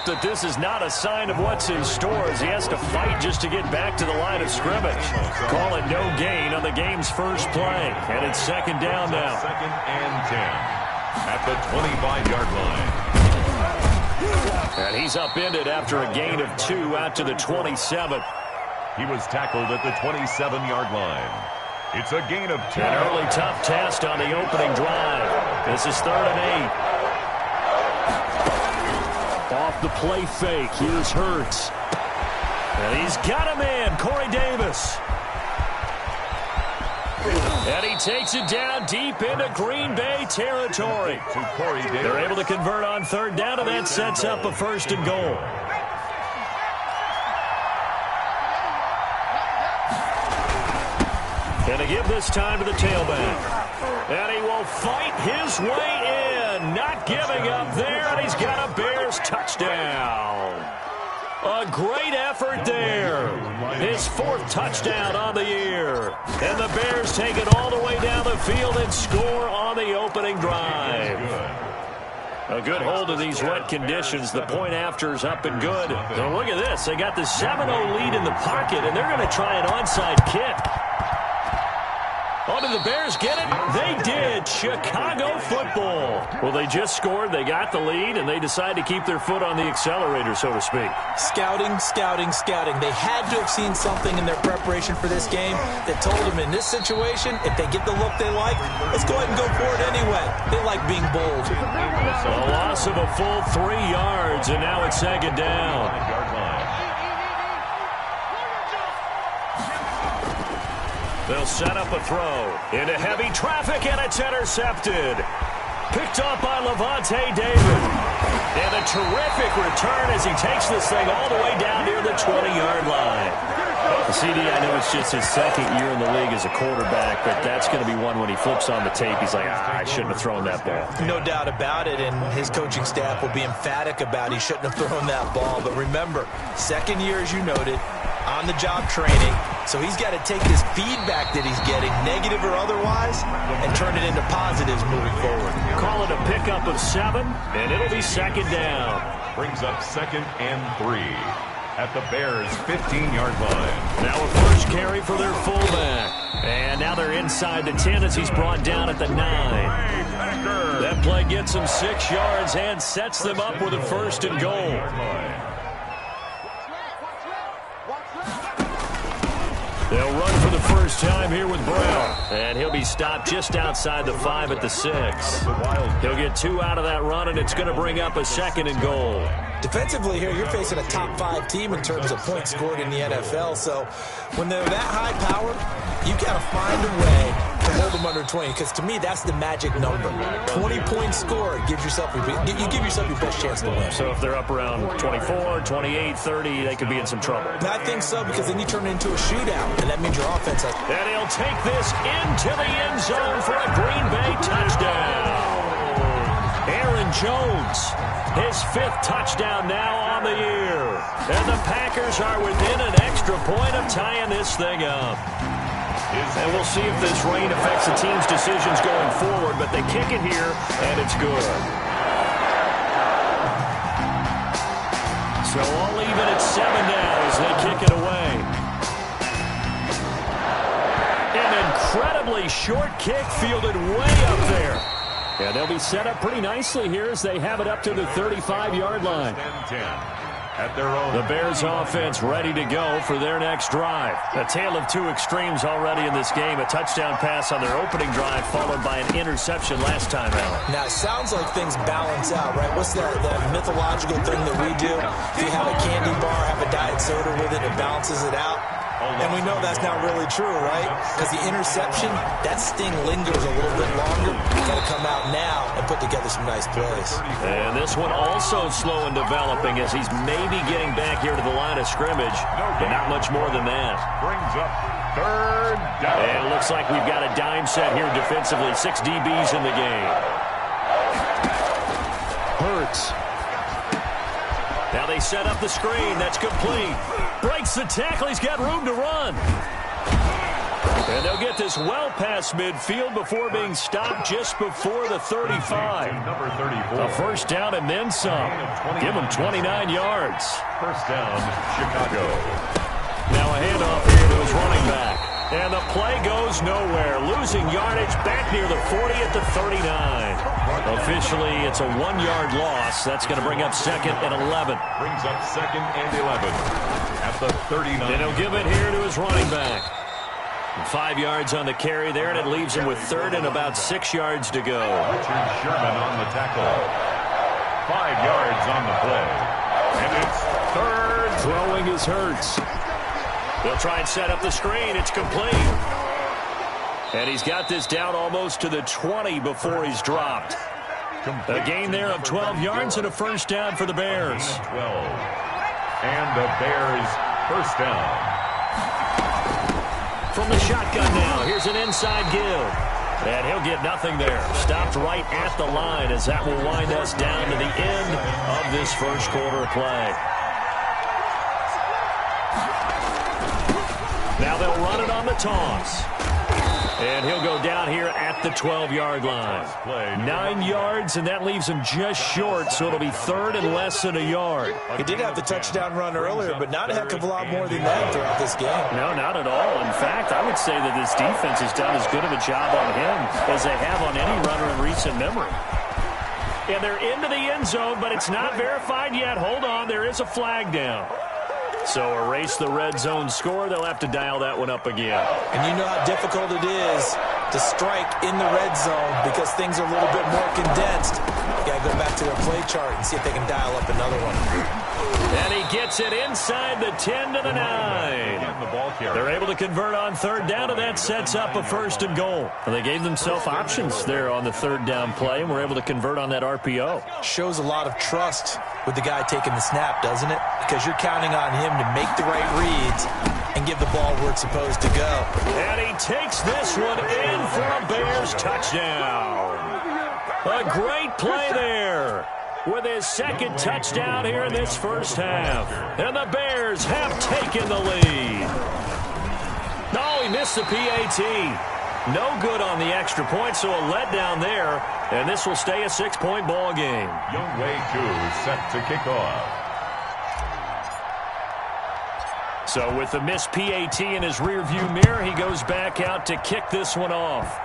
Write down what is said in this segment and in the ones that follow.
hope that this is not a sign of what's in store as he has to fight just to get back to the line of scrimmage. Call it no gain on the game's first play. And it's second down now. Second and 10 at the 25-yard line. And he's upended after a gain of 2 out to the 27. He was tackled at the 27-yard line. It's a gain of 10. An early tough test on the opening drive. This is 3rd and 8. Off the play fake, here's Hurts. And he's got him in, Corey Davis. And he takes it down deep into Green Bay territory. They're able to convert on 3rd down, and that sets up a 1st and goal. And to give this time to the tailback. And he will fight his way in. Not giving up there, and he's got a Bears touchdown. A great effort there. His 4th touchdown on the year. And the Bears take it all the way down the field and score on the opening drive. A good hold of these wet conditions. The point after is up and good. So look at this. They got the 7-0 lead in the pocket, and they're going to try an onside kick. Oh, did the Bears get it? They did. Chicago football. Well, they just scored. They got the lead, and they decide to keep their foot on the accelerator, so to speak. Scouting, scouting, scouting. They had to have seen something in their preparation for this game that told them in this situation, if they get the look they like, let's go ahead and go for it anyway. They like being bold. A loss of a full 3 yards, and now it's 2nd down. They'll set up a throw into heavy traffic, and it's intercepted. Picked up by Levante David. And a terrific return as he takes this thing all the way down near the 20-yard line. CD, I know it's just his 2nd year in the league as a quarterback, but that's going to be one when he flips on the tape. He's like, I shouldn't have thrown that ball. No doubt about it, and his coaching staff will be emphatic about he shouldn't have thrown that ball. But remember, 2nd year, as you noted, on-the-job training. So he's got to take this feedback that he's getting, negative or otherwise, and turn it into positives moving forward. Call it a pickup of 7, and it'll be 2nd down. Brings up 2nd and 3 at the Bears' 15-yard line. Now a first carry for their fullback. And now they're inside the 10 as he's brought down at the 9. That play gets him 6 yards and sets them up with a 1st and goal. They'll run for the first time here with Brown. And he'll be stopped just outside the 5 at the 6. He'll get 2 out of that run, and it's going to bring up a 2nd and goal. Defensively here, you're facing a top 5 team in terms of points scored in the NFL. So when they're that high powered, you got to find a way to hold them under 20. Because to me, that's the magic number. 20-point score gives yourself you give yourself your best chance to win. So if they're up around 24, 28, 30, they could be in some trouble. I think so, because then you turn it into a shootout, and that means your offense has. And he'll take this into the end zone for a Green Bay touchdown. Aaron Jones, his 5th touchdown now on the year. And the Packers are within an extra point of tying this thing up. And we'll see if this rain affects the team's decisions going forward, but they kick it here, and it's good. So all even at 7 now as they kick it away. An incredibly short kick fielded way up there. And they'll be set up pretty nicely here as they have it up to the 35-yard line. At their own. The Bears offense ready to go for their next drive. A tale of 2 extremes already in this game. A touchdown pass on their opening drive followed by an interception last time out. Now, it sounds like things balance out, right? What's that mythological thing that we do? If you have a candy bar, have a diet soda with it, it balances it out. And we know that's not really true, right? Because the interception, that sting lingers a little bit longer. You got to come out now and put together some nice plays. And this one also slow in developing as he's maybe getting back here to the line of scrimmage, but not much more than that. Brings up 3rd down. And it looks like we've got a dime set here defensively. 6 DBs in the game. Hurts. Now they set up the screen. That's complete. Breaks the tackle. He's got room to run. And they'll get this well past midfield before being stopped just before the 35. Number 34. A first down and then some. Give them 29 yards. First down, Chicago. Now a handoff here to his running back. And the play goes nowhere. Losing yardage back near the 40 at the 39. Officially, it's a 1-yard loss. That's going to bring up second and 11. Brings up second and 11 at the 39. And he'll give it here to his running back. 5 yards on the carry there, and it leaves him with third and about 6 yards to go. Richard Sherman on the tackle. 5 yards on the play. And it's third. Throwing is Hurts. They'll try and set up the screen. It's complete. And he's got this down almost to the 20 before he's dropped. A gain there of 12 yards and a first down for the Bears. 12. And the Bears first down. From the shotgun now, here's an inside give. And he'll get nothing there. Stopped right at the line as that will wind us down to the end of this first quarter play. Now they'll run it on the toss. And he'll go down here at the 12-yard line. 9 yards, and that leaves him just short, so it'll be third and less than a yard. He did have the touchdown run earlier, but not a heck of a lot more than that throughout this game. No, not at all. In fact, I would say that this defense has done as good of a job on him as they have on any runner in recent memory. And they're into the end zone, but it's not verified yet. Hold on, there is a flag down. So erase the red zone score. They'll have to dial that one up again. And you know how difficult it is to strike in the red zone because things are a little bit more condensed. You got to go back to their play chart and see if they can dial up another one. And he gets it inside the 10 to the 9. They're able to convert on third down, and that sets up a first and goal. And they gave themselves options there on the third down play, and were able to convert on that RPO. Shows a lot of trust with the guy taking the snap, doesn't it? Because you're counting on him to make the right reads and give the ball where it's supposed to go. And he takes this one in for a Bears touchdown. A great play there with his second touchdown here in this first half. And the Bears have taken the lead. No, he missed the PAT. No good on the extra point, so a letdown there. And this will stay a 6-point ball game. Youngway 2 set to kick off. So with the missed PAT in his rearview mirror, he goes back out to kick this one off.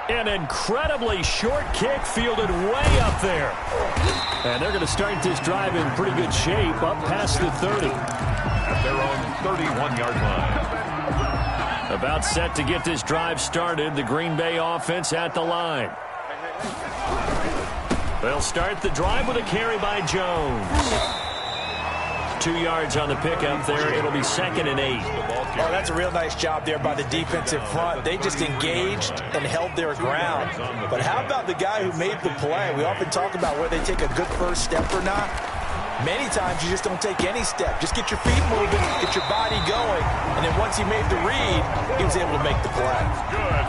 An incredibly short kick fielded way up there. And they're going to start this drive in pretty good shape up past the 30. At their own 31-yard line. About set to get this drive started. The Green Bay offense at the line. They'll start the drive with a carry by Jones. 2 yards on the pickup there. It'll be second and 8. Oh, that's a real nice job there by the defensive front. They just engaged and held their ground. But how about the guy who made the play? We often talk about whether they take a good first step or not. Many times you just don't take any step. Just get your feet moving, get your body going, and then once he made the read, he was able to make the play.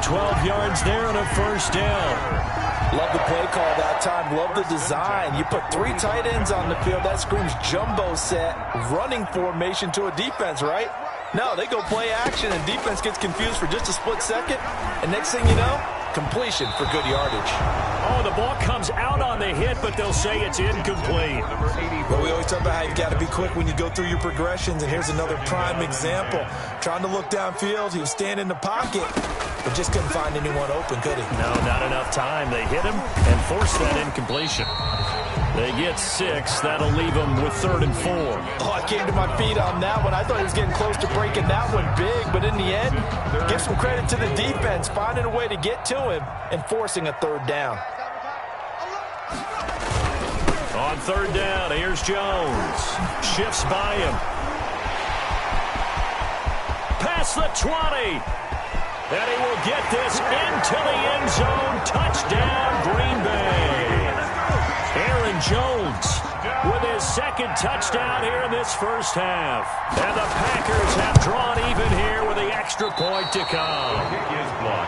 12 yards there and a first down. Love the play call that time. Love the design. You put 3 tight ends on the field. That screams jumbo set, running formation to a defense, right? No, they go play action, and defense gets confused for just a split second. And next thing you know, completion for good yardage. Oh, the ball comes out on the hit, but they'll say it's incomplete. But we always talk about how you've got to be quick when you go through your progressions, and here's another prime example. Trying to look downfield, he was standing in the pocket, but just couldn't find anyone open, could he? No, not enough time. They hit him and forced that incompletion. They get 6. That'll leave them with 3rd and 4. Oh, I came to my feet on that one. I thought he was getting close to breaking that one big, but in the end, give some credit to the defense, finding a way to get to him and forcing a 3rd down. On 3rd down, here's Jones. Shifts by him. Past the 20. And he will get this into the end zone. Touchdown, Green Bay. Aaron Jones with his second touchdown here in this first half. And the Packers have drawn even here with the extra point to come.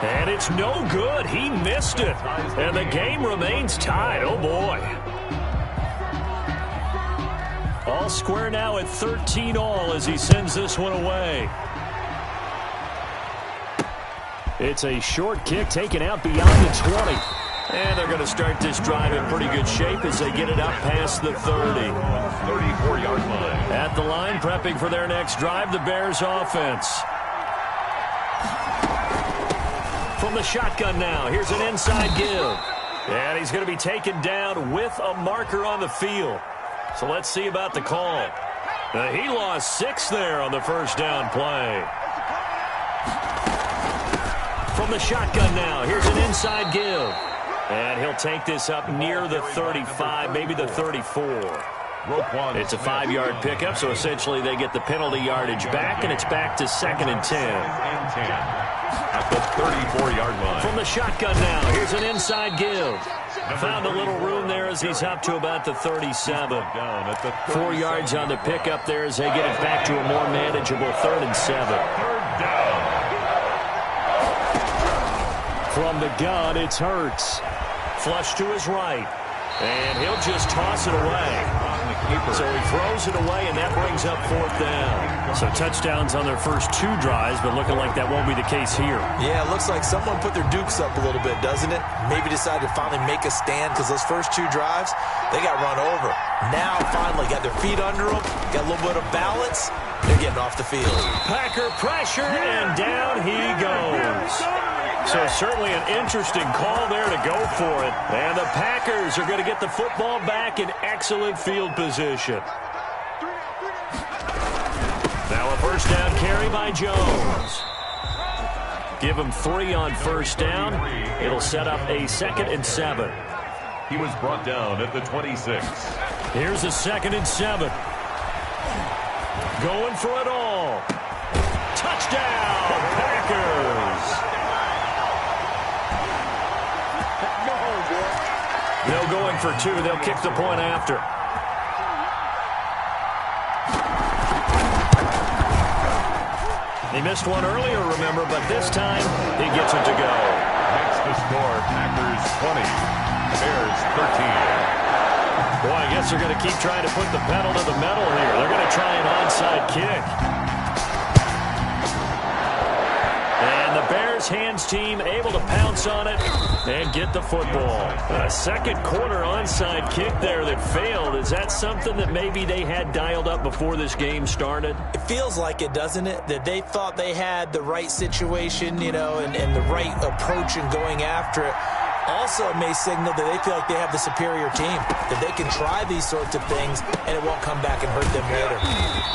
And it's no good. He missed it. And the game remains tied. Oh, boy. All square now at 13 all as he sends this one away. It's a short kick taken out beyond the 20. And they're going to start this drive in pretty good shape as they get it up past the 30. 34-yard line. At the line, prepping for their next drive, the Bears offense. From the shotgun now, here's an inside give. And he's going to be taken down with a marker on the field. So let's see about the call. He lost 6 there on the first down play. From the shotgun now, here's an inside give. And he'll take this up near the 35, maybe the 34. It's a 5-yard pickup, so essentially they get the penalty yardage back, and it's back to 2nd and 10. At the 34-yard line. From the shotgun now, here's an inside give. Found a little room there as he's up to about the 37. 4 yards on the pickup there as they get it back to a more manageable 3rd and 7. Third down. From the gun, it's Hurts. Flush to his right. And he'll just toss it away. So he throws it away, and that brings up 4th down. So touchdowns on their first 2 drives, but looking like that won't be the case here. Yeah, it looks like someone put their dukes up a little bit, doesn't it? Maybe decided to finally make a stand because those first 2 drives, they got run over. Now, finally, got their feet under them, got a little bit of balance. They're getting off the field. Packer pressure, and down he goes. So certainly an interesting call there to go for it. And the Packers are going to get the football back in excellent field position. Now a first down carry by Jones. Give him 3 on first down. It'll set up a 2nd and 7. He was brought down at the 26. Here's a 2nd and 7. Going for it all. Touchdown, Packers. They'll go in for 2. They'll kick the point after. He missed one earlier, remember, but this time he gets it to go. Makes the score Packers 20, Bears 13. Boy, I guess they're going to keep trying to put the pedal to the metal here. They're going to try an onside kick. And the Bears hands team able to pounce on it and get the football. A second quarter onside kick there that failed. Is that something that maybe they had dialed up before this game started? It feels like it, doesn't it? That they thought they had the right situation, you know, and the right approach in going after it. Also, it may signal that they feel like they have the superior team, that they can try these sorts of things, and it won't come back and hurt them later.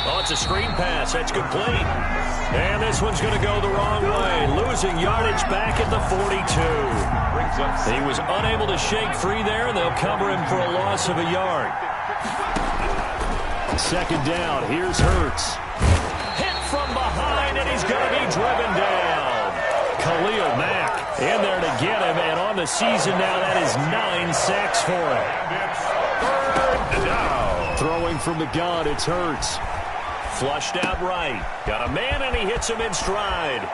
Oh, it's a screen pass. That's complete. And this one's going to go the wrong way. Losing yardage back at the 42. He was unable to shake free there, and they'll cover him for a loss of a yard. 2nd down. Here's Hurts. Hit from behind, and he's going to be driven down. Khalil Mack in there to get him, and on the season now, that is 9 sacks for him. Third down. Throwing from the gun, it's Hurts. Flushed out right. Got a man, and he hits him in stride.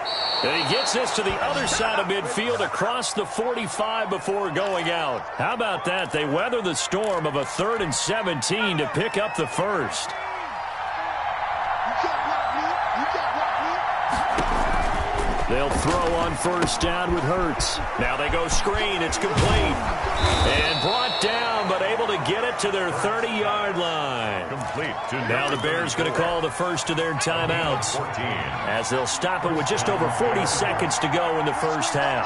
And he gets this to the other side of midfield across the 45 before going out. How about that? They weather the storm of a 3rd and 17 to pick up the first. They'll throw on first down with Hurts. Now they go screen. It's complete. And brought down, but able to get it to their 30-yard line. Complete to now the Bears going to call the first of their timeouts 14. as they'll stop it with just over 40 seconds to go in the first half.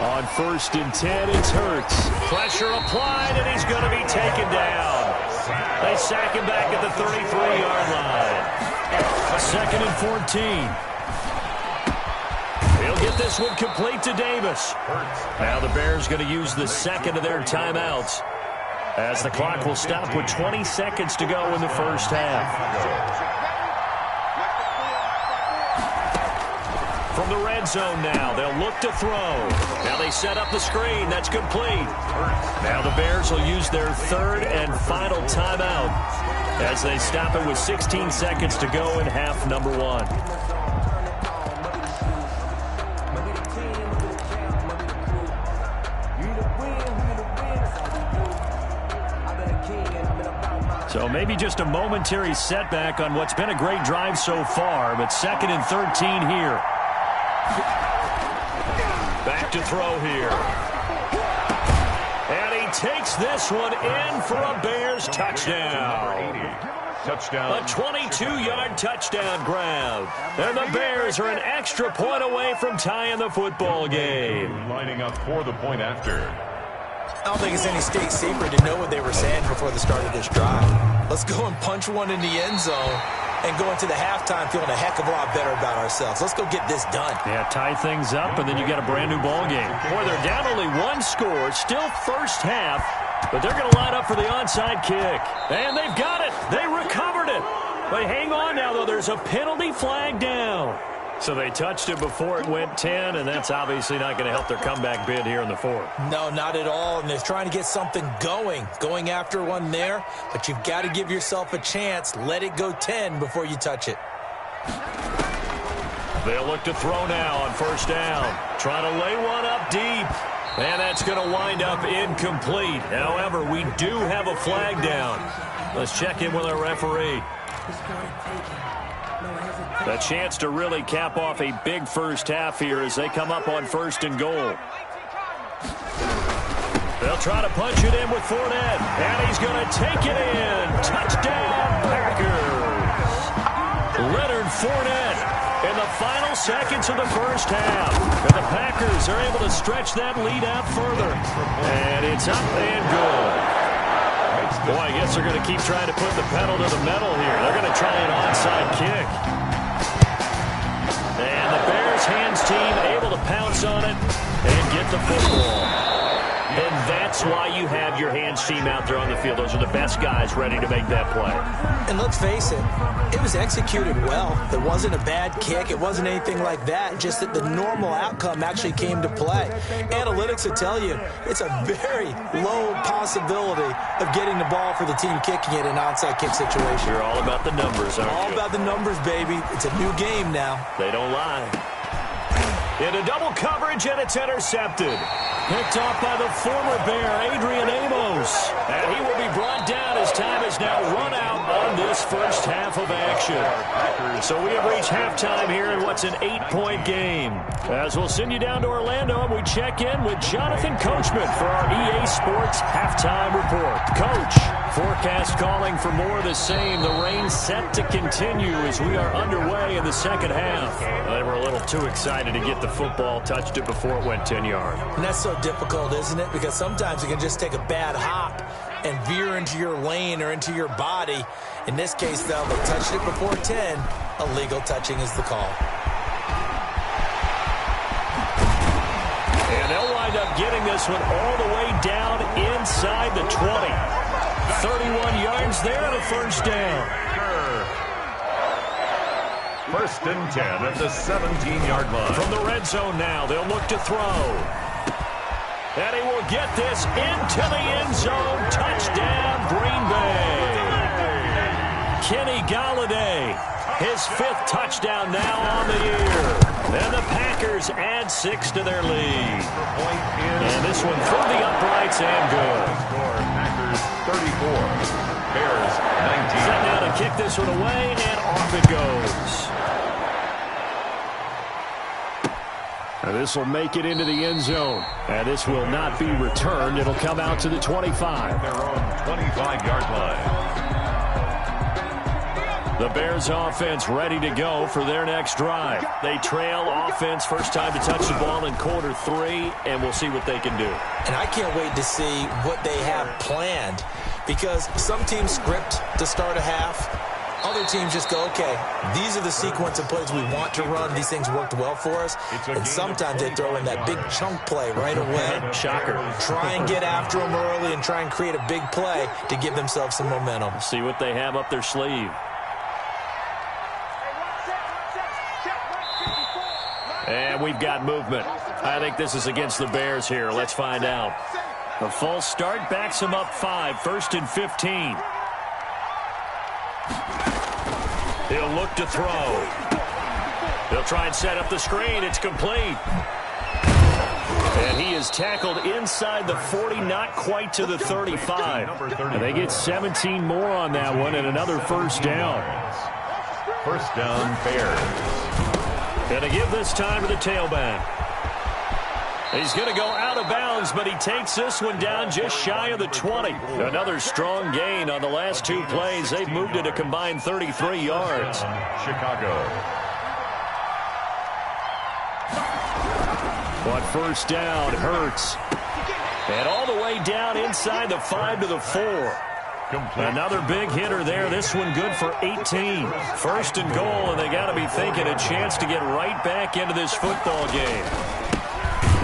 On 1st and 10, it's Hurts. Pressure applied, and he's going to be taken down. They sack him back at the 33-yard line. 2nd and 14. He'll get this one complete to Davis. Now the Bears going to use the 2nd of their timeouts as the clock will stop with 20 seconds to go in the first half. From the red zone now, they'll look to throw. Now they set up the screen. That's complete. Now the Bears will use their 3rd and final timeout as they stop it with 16 seconds to go in half number 1. So maybe just a momentary setback on what's been a great drive so far, but 2nd and 13 here. Back to throw here. And he takes this one in for a Bears touchdown. Touchdown. A 22-yard touchdown grab. And the Bears are an extra point away from tying the football game. Lining up for the point after. I don't think it's any state secret to know what they were saying before the start of this drive. Let's go and punch one in the end zone and go into the halftime feeling a heck of a lot better about ourselves. Let's go get this done. Yeah, tie things up, and then you got a brand-new ball game. Boy, they're down only one score, still first half, but they're going to line up for the onside kick. And they've got it. They recovered it. But hang on now, though. There's a penalty flag down. So they touched it before it went 10, and that's obviously not going to help their comeback bid here in the fourth. No, not at all. And they're trying to get something going after one there. But you've got to give yourself a chance. Let it go 10 before you touch it. They'll look to throw now on first down. Trying to lay one up deep. And that's going to wind up incomplete. However, we do have a flag down. Let's check in with our referee. A chance to really cap off a big first half here as they come up on first and goal. They'll try to punch it in with Fournette. And he's going to take it in. Touchdown, Packers. Leonard Fournette in the final seconds of the first half. And the Packers are able to stretch that lead out further. And it's up and good. Boy, I guess they're going to keep trying to put the pedal to the metal here. They're going to try an onside kick. And the Bears hands team able to pounce on it and get the football. And that's why you have your hands team out there on the field. Those are the best guys ready to make that play. And let's face it was executed well. It wasn't a bad kick. It wasn't anything like that. Just that the normal outcome actually came to play. Analytics will tell you it's a very low possibility of getting the ball for the team kicking it in an onside kick situation. You're all about the numbers, aren't you? All about the numbers, baby. It's a new game now. They don't lie. Into double coverage, and it's intercepted. Picked off by the former Bear, Adrian Amos. And he will be brought down as time is now run out on this first half of action. So we have reached halftime here in what's an 8-point game. As we'll send you down to Orlando, and we check in with Jonathan Coachman for our EA Sports Halftime Report. Coach, forecast calling for more of the same. The rain set to continue as we are underway in the second half. They were a little too excited to get the football, touched it before it went 10 yards. And that's so difficult, isn't it? Because sometimes you can just take a bad hop and veer into your lane or into your body. In this case, though, they touched it before 10. Illegal touching is the call. And they'll wind up getting this one all the way down inside the 20. 31 yards there and a first down. First and 10 at the 17-yard line. From the red zone now, they'll look to throw. And he will get this into the end zone. Touchdown, Green Bay. Kenny Golladay, his 5th touchdown now on the year. And the Packers add 6 to their lead. And this one through the uprights and good. Score Packers 34, Bears 19. Set now to kick this one away, and off it goes. And this will make it into the end zone. And this will not be returned. It'll come out to the 25. Their own 25-yard line. The Bears offense ready to go for their next drive. They trail offense, first time to touch the ball in quarter 3, and we'll see what they can do. And I can't wait to see what they have planned, because some teams script to start a half. Other teams just go, okay, these are the sequence of plays we want to run. These things worked well for us. And sometimes they throw in that big chunk play right away. Shocker. Try and get after them early and try and create a big play to give themselves some momentum. See what they have up their sleeve. And we've got movement. I think this is against the Bears here. Let's find out. A false start backs him up 5, 1st and 15. He'll look to throw. They'll try and set up the screen. It's complete. And he is tackled inside the 40, not quite to the 35. And they get 17 more on that one and another first down. First down, Bears. Going to give this time to the tailback. He's going to go out of bounds, but he takes this one down just shy of the 20. Another strong gain on the last two plays. They've moved it a combined 33 yards. Chicago. But first down, Hurts. And all the way down inside the 5 to the 4. Another big hitter there. This one good for 18. First and goal, and they got to be thinking a chance to get right back into this football game.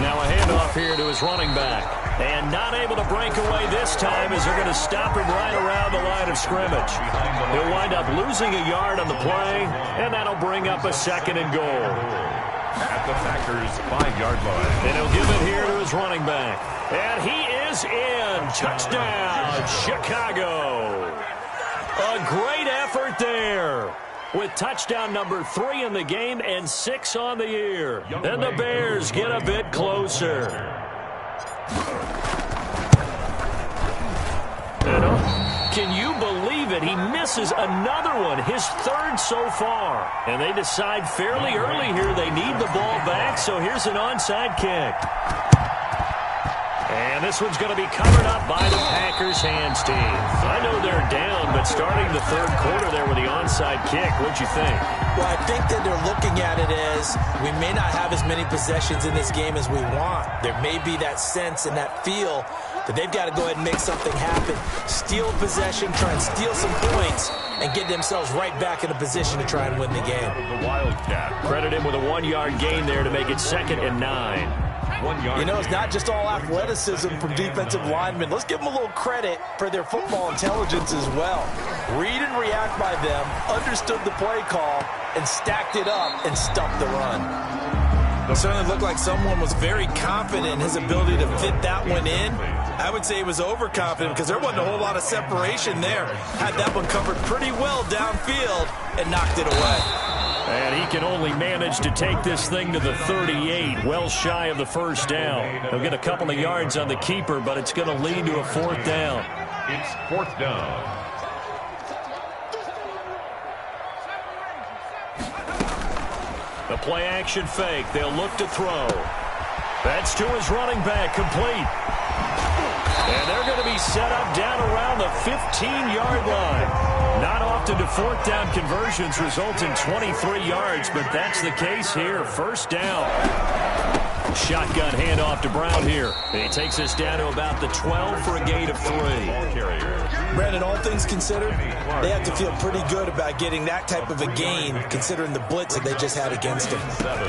Now a handoff here to his running back. And not able to break away this time as they're going to stop him right around the line of scrimmage. He'll wind up losing a yard on the play, and that'll bring up a second and goal. At the Packers' 5-yard line. And he'll give it here to his running back. And he is in. Touchdown, Chicago. A great effort there. With touchdown number 3 in the game and 6 on the year. And the Bears get a bit closer. Can you believe it? He misses another one, his 3rd so far. And they decide fairly early here they need the ball back, so here's an onside kick. And this one's going to be covered up by the Packers hands team. I know they're down, but starting the 3rd quarter there with the onside kick, what'd you think? Well, I think that they're looking at it as we may not have as many possessions in this game as we want. There may be that sense and that feel that they've got to go ahead and make something happen. Steal possession, try and steal some points, and get themselves right back in a position to try and win the game. The Wildcat. Credit him with a 1-yard gain there to make it 2nd and 9. 1 yard. You know, it's not just all athleticism from defensive linemen. Let's give them a little credit for their football intelligence as well. Read and react by them, understood the play call, and stacked it up and stuffed the run. It certainly looked like someone was very confident in his ability to fit that one in. I would say he was overconfident because there wasn't a whole lot of separation there. Had that one covered pretty well downfield and knocked it away. And he can only manage to take this thing to the 38, well shy of the first down. He'll get a couple of yards on the keeper, but it's going to lead to a 4th down. It's 4th down. The play-action fake. They'll look to throw. That's to his running back, complete. And they're going to be set up down around the 15-yard line. Not often do 4th down conversions result in 23 yards, but that's the case here. First down. Shotgun handoff to Brown here. And he takes this down to about the 12 for a gain of 3. Brandon, all things considered, they have to feel pretty good about getting that type of a gain, considering the blitz that they just had against them. 7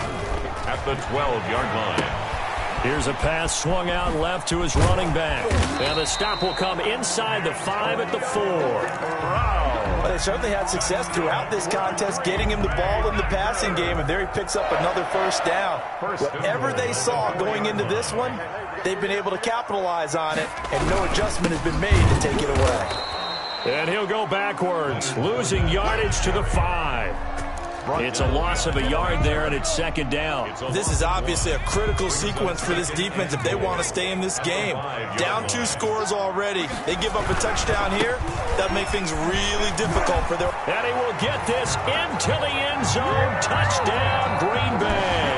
at the 12-yard line. Here's a pass swung out left to his running back. And the stop will come inside the 5 at the 4. Well, they certainly had success throughout this contest, getting him the ball in the passing game, and there he picks up another first down. Whatever they saw going into this one, they've been able to capitalize on it, and no adjustment has been made to take it away. And he'll go backwards, losing yardage to the 5. It's a loss of a yard there, and it's 2nd down. This is obviously a critical sequence for this defense if they want to stay in this game. Down 2 scores already. They give up a touchdown here. That'll make things really difficult for their... And he will get this into the end zone. Touchdown, Green Bay.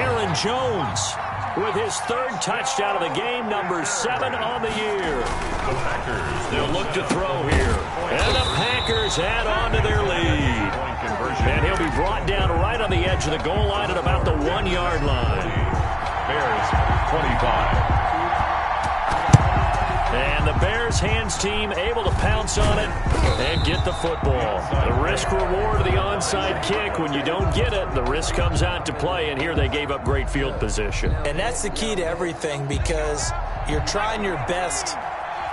Aaron Jones with his 3rd touchdown of the game, number 7 on the year. The Packers. They'll look to throw here. And the Packers add on to their lead. And he'll be brought down right on the edge of the goal line at about the 1-yard line. Bears 25. And the Bears hands team able to pounce on it and get the football. The risk reward of the onside kick. When you don't get it, the risk comes out to play, and here they gave up great field position. And that's the key to everything, because you're trying your best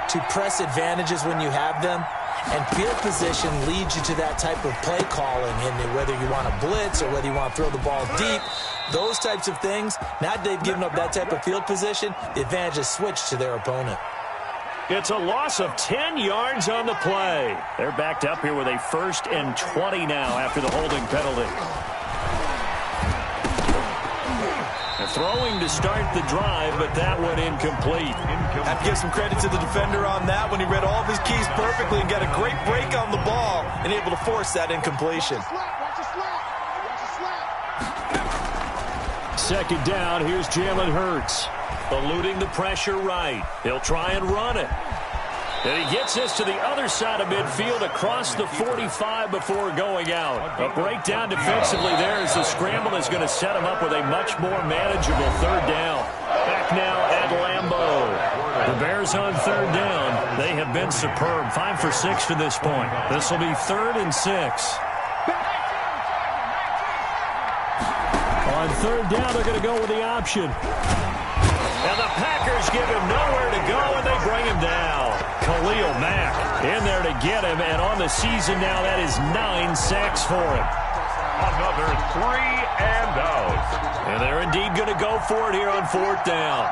to press advantages when you have them. And field position leads you to that type of play calling, and whether you want to blitz or whether you want to throw the ball deep, those types of things. Now that they've given up that type of field position, the advantage is switched to their opponent. It's a loss of 10 yards on the play. They're backed up here with a 1st and 20 now after the holding penalty. Throwing to start the drive, but that one incomplete. Have to give some credit to the defender on that when he read all of his keys perfectly and got a great break on the ball and able to force that incompletion. second down. Here's Jalen Hurts. Eluding the pressure right. He'll try and run it. And he gets this to the other side of midfield across the 45 before going out. A breakdown defensively there as the scramble is going to set him up with a much more manageable third down. Back now at Lambeau. The Bears on third down. They have been superb. 5 for 6 to this point. This will be 3rd and 6. On third down, they're going to go with the option. And the Packers give him nowhere to go, and they bring him down. Khalil Mack in there to get him, and on the season now, that is 9 sacks for him. Another 3 and out. And they're indeed going to go for it here on 4th down.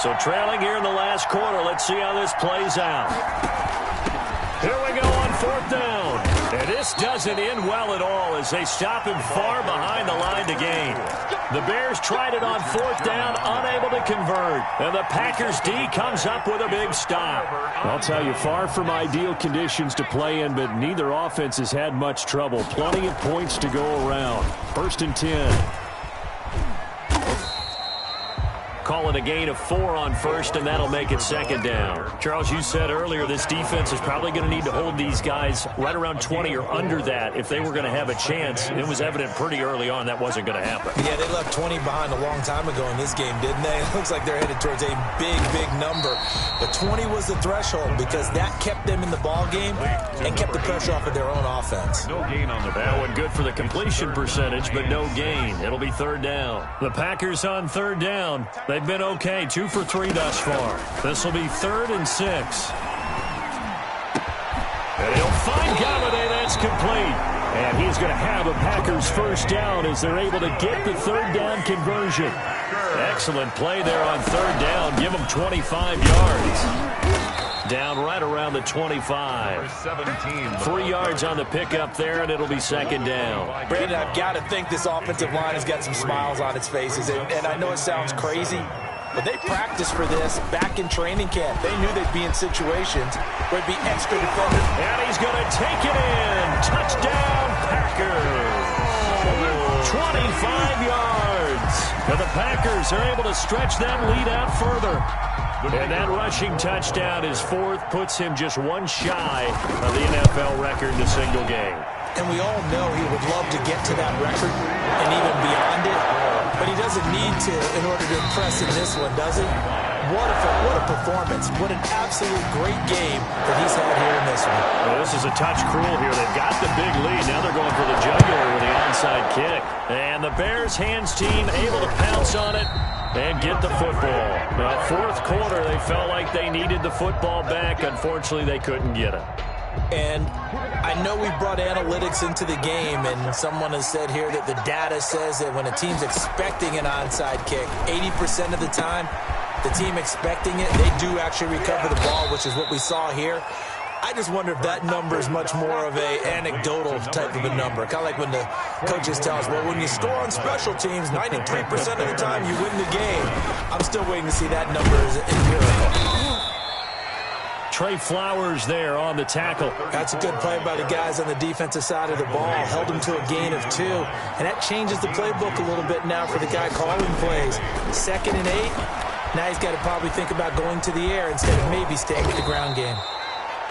So trailing here in the last quarter, let's see how this plays out. Here we go on 4th down. And this doesn't end well at all as they stop him far behind the line to gain. The Bears tried it on 4th down, unable to convert. And the Packers D comes up with a big stop. I'll tell you, far from ideal conditions to play in, but neither offense has had much trouble. Plenty of points to go around. 1st and 10. Calling a gain of 4 on 1st, and that'll make it 2nd down. Charles, you said earlier this defense is probably going to need to hold these guys right around 20 or under that if they were going to have a chance. It was evident pretty early on that wasn't going to happen. Yeah, they left 20 behind a long time ago in this game, didn't they? It looks like they're headed towards a big, big number. But 20 was the threshold because that kept them in the ball game and kept the pressure off of their own offense. No gain on the that one good for the completion percentage, but no gain. It'll be 3rd down. The Packers on 3rd down. They've been okay, 2 for 3 thus far. This will be 3rd and 6. And he'll find Galladay. That's complete. And he's going to have a Packers 1st down as they're able to get the 3rd down conversion. Excellent play there on 3rd down. Give them 25 yards. Down right around the 25. 3 yards on the pickup there, and it'll be 2nd down. Brandon, I've got to think this offensive line has got some smiles on its faces. And I know it sounds crazy, but they practiced for this back in training camp. They knew they'd be in situations where it'd be extra defenders. And he's going to take it in. Touchdown, Packers. 25 yards. And the Packers are able to stretch that lead out further. And that rushing touchdown is 4th, puts him just 1 shy of the NFL record in a single game. And we all know he would love to get to that record and even beyond it. But he doesn't need to in order to impress in this one, does he? What a performance. What an absolute great game that he's had here in this one. Well, this is a touch cruel here. They've got the big lead. Now they're going for the jugular with the onside kick. And the Bears hands team able to pounce on it and get the football. Now, 4th quarter, they felt like they needed the football back. Unfortunately, they couldn't get it. And I know we brought analytics into the game, and someone has said here that the data says that when a team's expecting an onside kick, 80% of the time, the team expecting it, they do actually recover the ball, which is what we saw here. I just wonder if that number is much more of a anecdotal type of a number. Kind of like when the coaches tell us, well, when you score on special teams, 93% of the time you win the game. I'm still waiting to see that number as empirical. Trey Flowers there on the tackle. That's a good play by the guys on the defensive side of the ball. Held him to a gain of 2. And that changes the playbook a little bit now for the guy calling plays. 2nd and 8. Now he's got to probably think about going to the air instead of maybe staying with the ground game.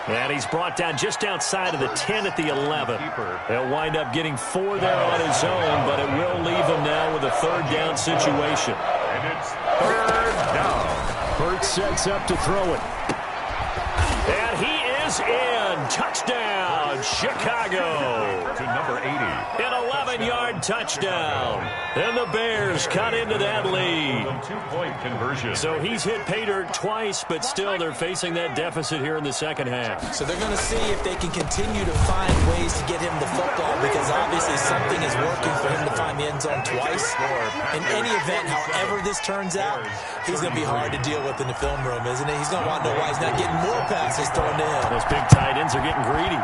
And he's brought down just outside of the 10 at the 11. They'll wind up getting 4 there on his own, but it will leave him now with a 3rd down situation. And it's 3rd down. Hurts sets up to throw it. And he is in. Touchdown, Chicago. To number 80. An 11-yard touchdown. And the Bears cut into that lead. 2-point conversion. So he's hit pay dirt twice, but still they're facing that deficit here in the 2nd half. So they're going to see if they can continue to find ways to get him the football, because obviously something is working for him to find the end zone twice. In any event, however this turns out, he's going to be hard to deal with in the film room, isn't he? He's going to want to know why he's not getting more passes thrown to him. Those big tight ends are getting greedy.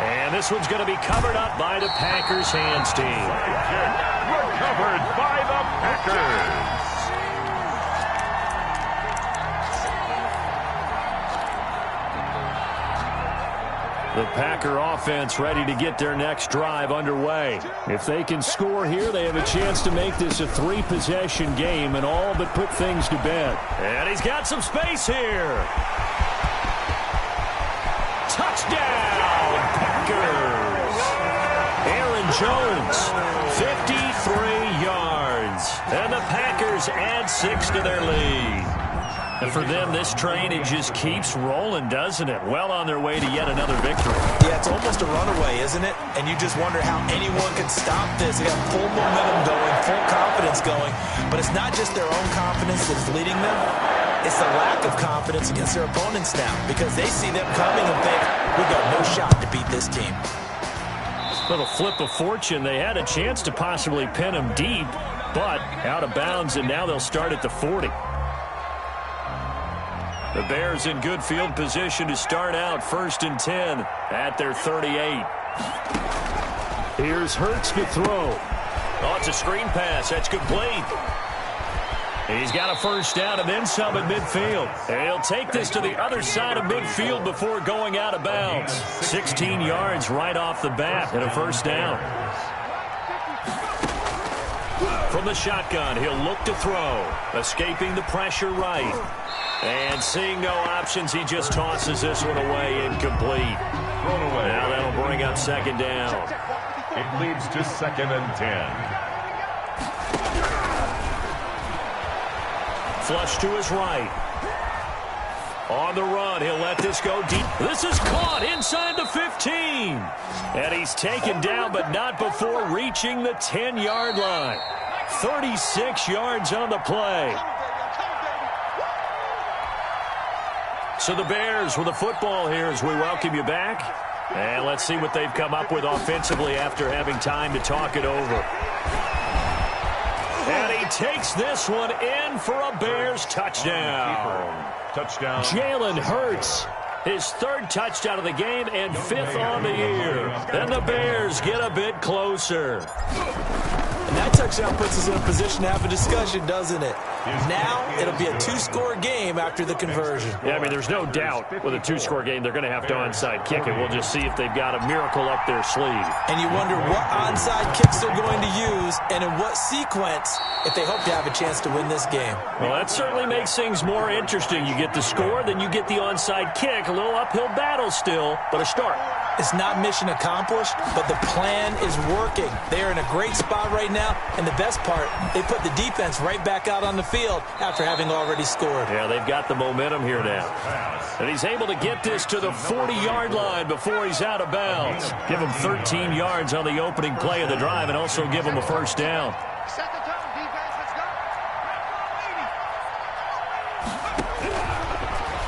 And this one's going to be covered up by the Packers hands team. Recovered by the Packers. The Packer offense ready to get their next drive underway. If they can score here, they have a chance to make this a 3-possession game and all but put things to bed. And he's got some space here. Touchdown, Packers. Aaron Jones, 53 yards. And the Packers add 6 to their lead. And for them, this train, it just keeps rolling, doesn't it? Well on their way to yet another victory. Yeah, it's almost a runaway, isn't it? And you just wonder how anyone could stop this. They got full momentum going, full confidence going. But it's not just their own confidence that is leading them. It's the lack of confidence against their opponents now, because they see them coming and think, we got no shot to beat this team. Little flip of fortune. They had a chance to possibly pin them deep, but out of bounds, and now they'll start at the 40. The Bears in good field position to start out 1st and 10 at their 38. Here's Hurts to throw. Oh, it's a screen pass. That's complete. He's got a first down and then some at midfield. And he'll take this to the other side of midfield before going out of bounds. 16 yards right off the bat and a first down. From the shotgun, he'll look to throw. Escaping the pressure right. And seeing no options, he just tosses this one away, incomplete. Now that'll bring up 2nd down. It leads to 2nd and 10. Flush to his right. On the run, he'll let this go deep. This is caught inside the 15. And he's taken down, but not before reaching the 10-yard line. 36 yards on the play. So the Bears with the football here as we welcome you back. And let's see what they've come up with offensively after having time to talk it over. And he takes this one in for a Bears touchdown. Touchdown. Jalen Hurts, his 3rd touchdown of the game and 5th on the year. Then the Bears get a bit closer. And that touchdown puts us in a position to have a discussion, doesn't it? Now it'll be a 2-score game after the conversion. Yeah, I mean, there's no doubt with a 2-score game they're going to have to onside kick it. We'll just see if they've got a miracle up their sleeve. And you wonder what onside kicks they're going to use and in what sequence if they hope to have a chance to win this game. Well, that certainly makes things more interesting. You get the score, then you get the onside kick. A little uphill battle still, but a start. It's not mission accomplished, but the plan is working. They're in a great spot right now, and the best part, they put the defense right back out on the field after having already scored. Yeah, they've got the momentum here now. And he's able to get this to the 40-yard line before he's out of bounds. Give him 13 yards on the opening play of the drive and also give him a first down.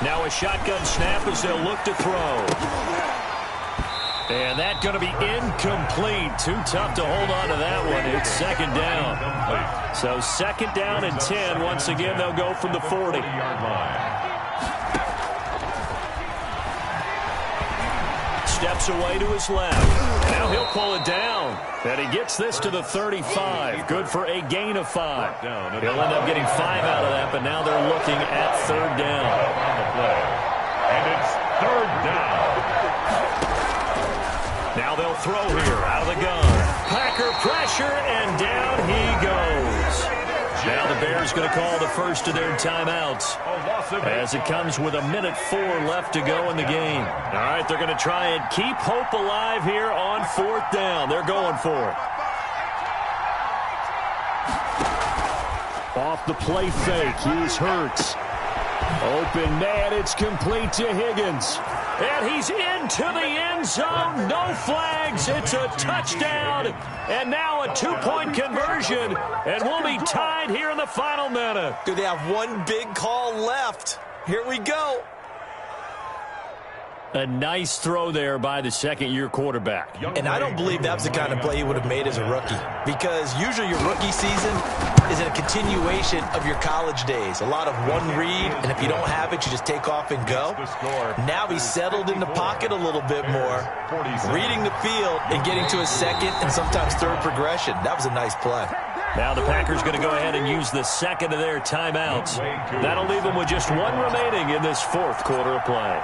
Now a shotgun snap as they'll look to throw. And that's going to be incomplete. Too tough to hold on to that one. It's 2nd down. So 2nd down and 10. Once again, they'll go from the 40-yard line. Steps away to his left. Now he'll pull it down. And he gets this to the 35. Good for a gain of 5. He'll end up getting 5 out of that, but now they're looking at 3rd down. And it's 3rd down. Now they'll throw here out of the gun. Packer pressure, and down he goes. Now the Bears going to call the first of their timeouts as it comes with 1:04 left to go in the game. All right, they're going to try and keep hope alive here on 4th down. They're going for it. Off the play fake, here's Hurts. Open man, it's complete to Higgins. And he's into the end zone. No flags. It's a touchdown. And now a 2-point conversion. And we'll be tied here in the final minute. Do they have one big call left? Here we go. A nice throw there by the 2nd-year quarterback. And I don't believe that was the kind of play he would have made as a rookie. Because usually your rookie season is a continuation of your college days. A lot of one read, and if you don't have it, you just take off and go. Now he's settled in the pocket a little bit more, reading the field and getting to his 2nd and sometimes 3rd progression. That was a nice play. Now the Packers going to go ahead and use the 2nd of their timeouts. That'll leave them with just 1 remaining in this 4th quarter of play.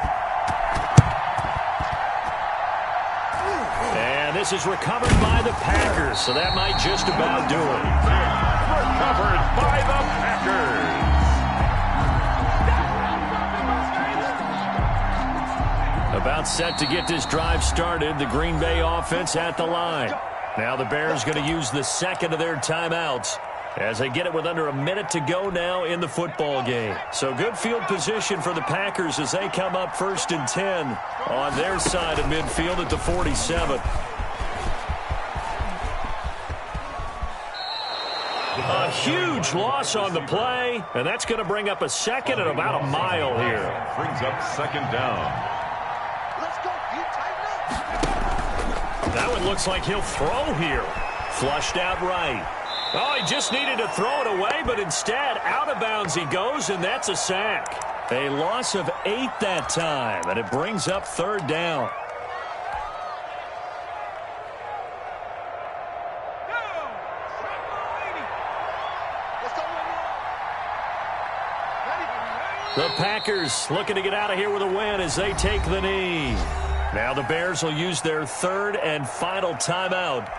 this is recovered by the Packers, so that might just about do it. Recovered by the Packers. About set to get this drive started. The Green Bay offense at the line. Now the Bears going to use the second of their timeouts as they get it with under a minute to go now in the football game. So good field position for the Packers as they come up 1st and 10 on their side of midfield at the 47. A huge loss on the play, and that's going to bring up a second and about a mile here. Brings up second down. That one looks like he'll throw here. Flushed out right. Oh, he just needed to throw it away, but instead, out of bounds he goes, and that's a sack. A loss of 8 that time, and it brings up 3rd down. The Packers looking to get out of here with a win as they take the knee. Now the Bears will use their 3rd and final timeout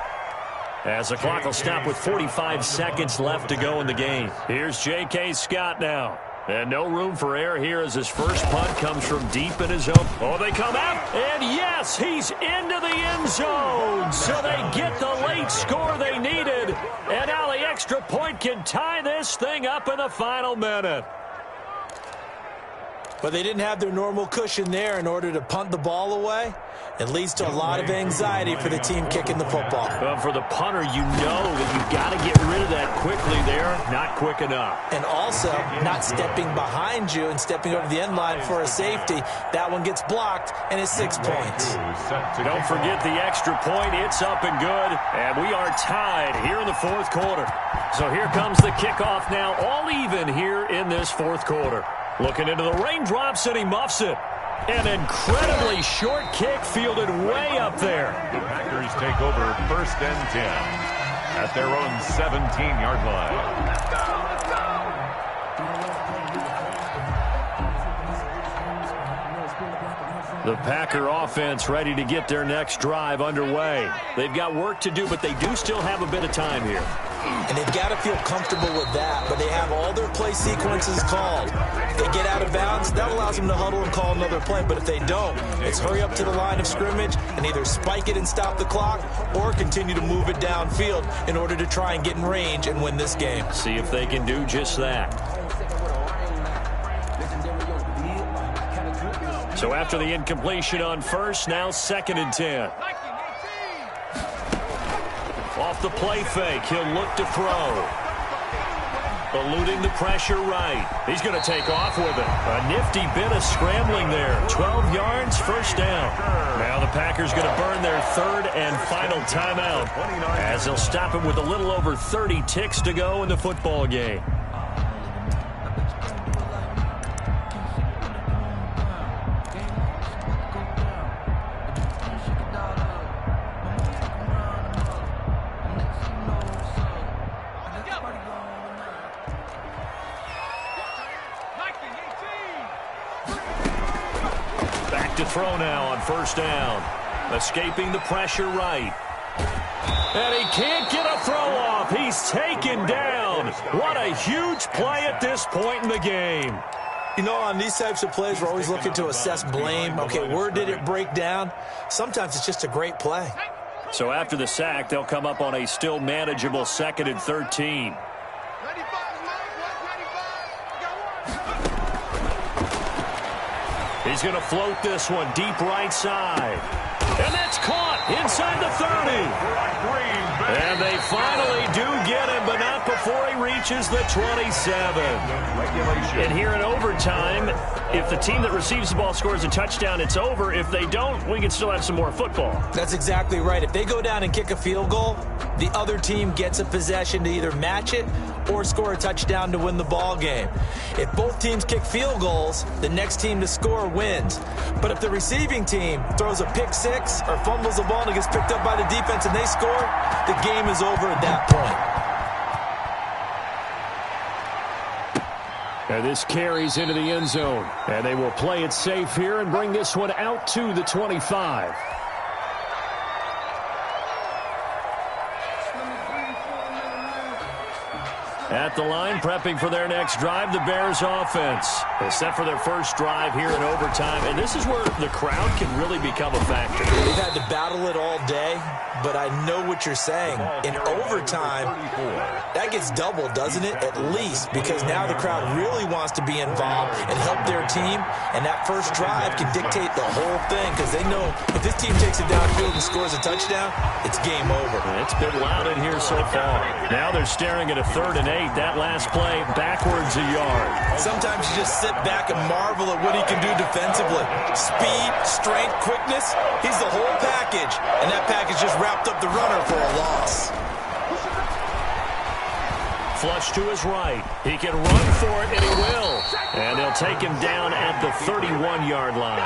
as the clock will stop with 45 seconds left to go in the game. Here's J.K. Scott now. And no room for error here as his first punt comes from deep in his own. Oh, they come out. And yes, he's into the end zone. So they get the late score they needed. And now the extra point can tie this thing up in the final minute. But they didn't have their normal cushion there in order to punt the ball away. It leads to a lot of anxiety for the team kicking the football. Well, for the punter, you know that you've got to get rid of that quickly there. Not quick enough. And also, not stepping behind you and stepping over the end line for a safety. That one gets blocked, and it's 6 points. Don't forget the extra point. It's up and good. And we are tied here in the 4th quarter. So here comes the kickoff now, all even here in this 4th quarter. Looking into the raindrops, and he muffs it. An incredibly short kick fielded way up there. The Packers take over 1st and 10 at their own 17-yard line. The Packer offense ready to get their next drive underway. They've got work to do, but they do still have a bit of time here. And they've got to feel comfortable with that, but they have all their play sequences called. If they get out of bounds, that allows them to huddle and call another play. But if they don't, it's hurry up to the line of scrimmage and either spike it and stop the clock or continue to move it downfield in order to try and get in range and win this game. See if they can do just that. So after the incompletion on first, now 2nd and 10. Off the play fake, he'll look to throw. Eluding the pressure right. He's going to take off with it. A nifty bit of scrambling there. 12 yards, 1st down. Now the Packers going to burn their 3rd and final timeout as they'll stop him with a little over 30 ticks to go in the football game. To throw now on 1st down. Escaping the pressure right. And he can't get a throw off. He's taken down. What a huge play at this point in the game. You know, on these types of plays, we're always looking to assess blame. Okay, where did it break down? Sometimes it's just a great play. So after the sack, they'll come up on a still manageable 2nd and 13. He's going to float this one deep right side. And that's caught inside the 30. And they finally do get him, but not before he reaches the 27. And here in overtime, if the team that receives the ball scores a touchdown, it's over. If they don't, we can still have some more football. That's exactly right. If they go down and kick a field goal, the other team gets a possession to either match it or score a touchdown to win the ball game. If both teams kick field goals, the next team to score wins. But if the receiving team throws a pick six or fumbles the ball and it gets picked up by the defense and they score, the game is over at that point. And this carries into the end zone. And they will play it safe here and bring this one out to the 25. At the line, prepping for their next drive, the Bears offense. They set for their first drive here in overtime, and this is where the crowd can really become a factor. They've had to battle it all day, but I know what you're saying. In overtime, that gets doubled, doesn't it? At least, because now the crowd really wants to be involved and help their team, and that first drive can dictate the whole thing, because they know if this team takes it downfield and scores a touchdown, it's game over. It's been loud in here so far. Now they're staring at a 3rd and 8. That last play, backwards a yard. Sometimes you just sit back and marvel at what he can do defensively. Speed, strength, quickness, he's the whole package. And that package just wrapped up the runner for a loss. Flush to his right. He can run for it, and he will. And they'll take him down at the 31-yard line.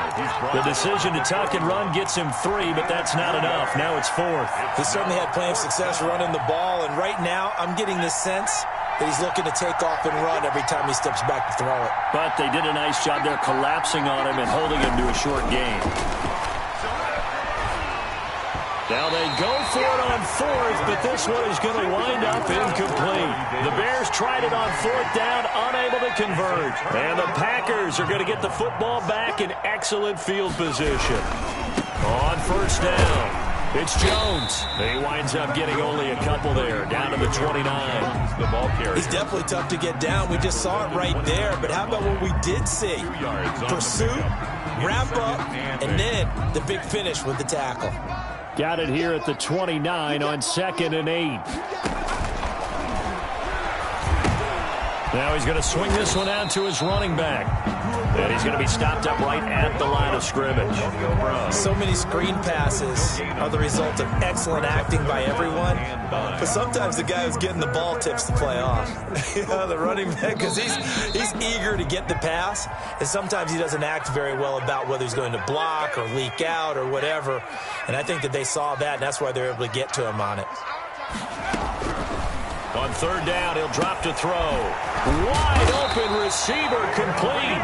The decision to tuck and run gets him 3, but that's not enough. Now it's 4th. He certainly had plenty of success running the ball, and right now I'm getting the sense that he's looking to take off and run every time he steps back to throw it. But they did a nice job there collapsing on him and holding him to a short gain. Now they go for it on 4th, but this one is going to wind up incomplete. The Bears tried it on 4th down, unable to convert. And the Packers are going to get the football back in excellent field position. On 1st down, it's Jones. He winds up getting only a couple there, down to the 29. The ball carrier. He's definitely tough to get down. We just saw it right there. But how about what we did see? Pursuit, wrap up, and then the big finish with the tackle. Got it here at the 29 on 2nd and 8. Now he's going to swing this one out to his running back. And he's going to be stopped up right at the line of scrimmage. So many screen passes are the result of excellent acting by everyone. But sometimes the guy who's getting the ball tips the play off. The running back, because he's eager to get the pass. And sometimes he doesn't act very well about whether he's going to block or leak out or whatever. And I think that they saw that, and that's why they're able to get to him on it. On 3rd down, he'll drop to throw. Wide open receiver complete.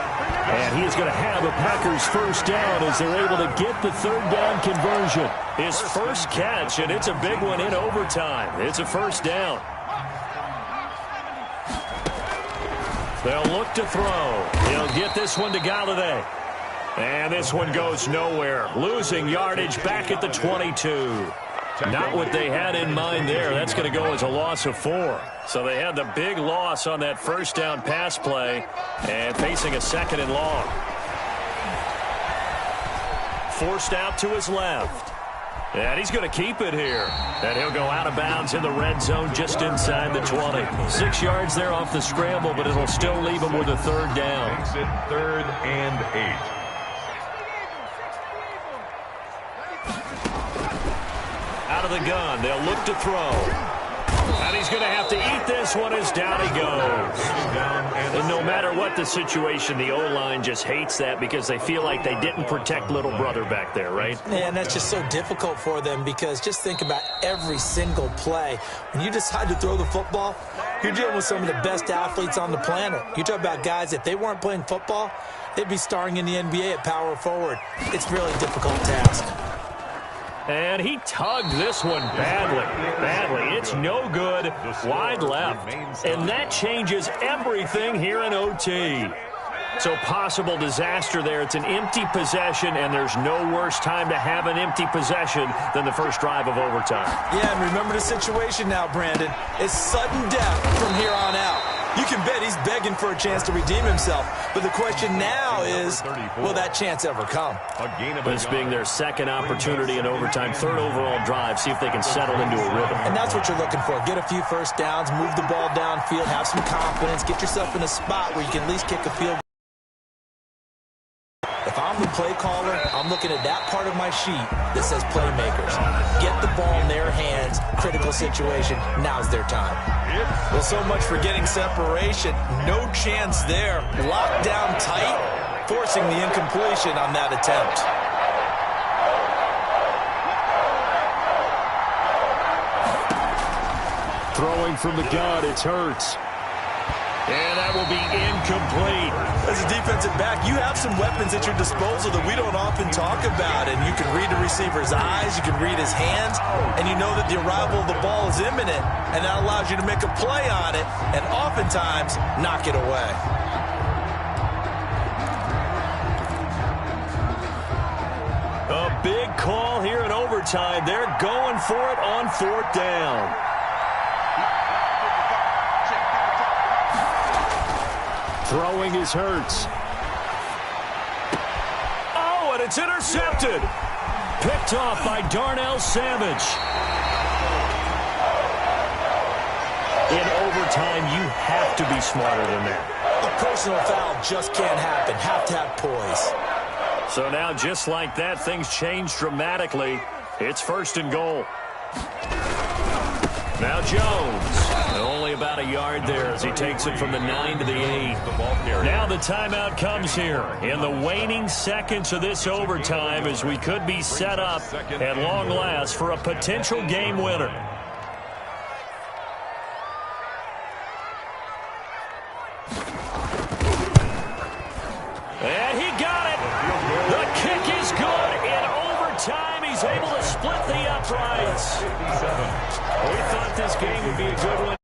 And he is going to have a Packers first down as they're able to get the 3rd down conversion. His first catch, and it's a big one in overtime. It's a first down. They'll look to throw. He'll get this one to Galladay. And this one goes nowhere. Losing yardage back at the 22. Not what they had in mind there. That's going to go as a loss of 4. So they had the big loss on that first down pass play and facing a 2nd and long. Forced out to his left. And he's going to keep it here. And he'll go out of bounds in the red zone just inside the 20. 6 yards there off the scramble, but it'll still leave him with a 3rd down. Makes it 3rd and 8. Out of the gun, they'll look to throw. And he's going to have to eat this one as down he goes. And no matter what the situation, the O-line just hates that because they feel like they didn't protect little brother back there, right? Man, that's just so difficult for them because just think about every single play. When you decide to throw the football, you're dealing with some of the best athletes on the planet. You talk about guys, if they weren't playing football, they'd be starring in the NBA at power forward. It's a really difficult task. And he tugged this one badly. It's no good. Wide left. And that changes everything here in OT. So possible disaster there. It's an empty possession, and there's no worse time to have an empty possession than the first drive of overtime. Yeah, and remember the situation now, Brandon. It's sudden death from here on out. You can bet he's begging for a chance to redeem himself. But the question now is, will that chance ever come? This being their 2nd opportunity in overtime, 3rd overall drive, see if they can settle into a rhythm. And that's what you're looking for. Get a few first downs, move the ball downfield, have some confidence, get yourself in a spot where you can at least kick a field goal. If I'm the play caller, I'm looking at that part of my sheet that says playmakers. Get the ball in their hands, critical situation, now's their time. Well, so much for getting separation. No chance there. Locked down tight, forcing the incompletion on that attempt. Throwing from the gun, it's Hurts. And that will be incomplete. As a defensive back, you have some weapons at your disposal that we don't often talk about. And you can read the receiver's eyes, you can read his hands, and you know that the arrival of the ball is imminent. And that allows you to make a play on it and oftentimes knock it away. A big call here in overtime. They're going for it on 4th down. Throwing is Hurts. Oh, and it's intercepted. Picked off by Darnell Savage. In overtime, you have to be smarter than that. A personal foul just can't happen. Have to have poise. So now, just like that, things change dramatically. It's 1st and goal. Now Jones. Only about a yard there as he takes it from the 9 to the 8. Now the timeout comes here in the waning seconds of this overtime as we could be set up at long last for a potential game winner. And he got it. The kick is good. In overtime, he's able to split the uprights. We thought this game would be a good one.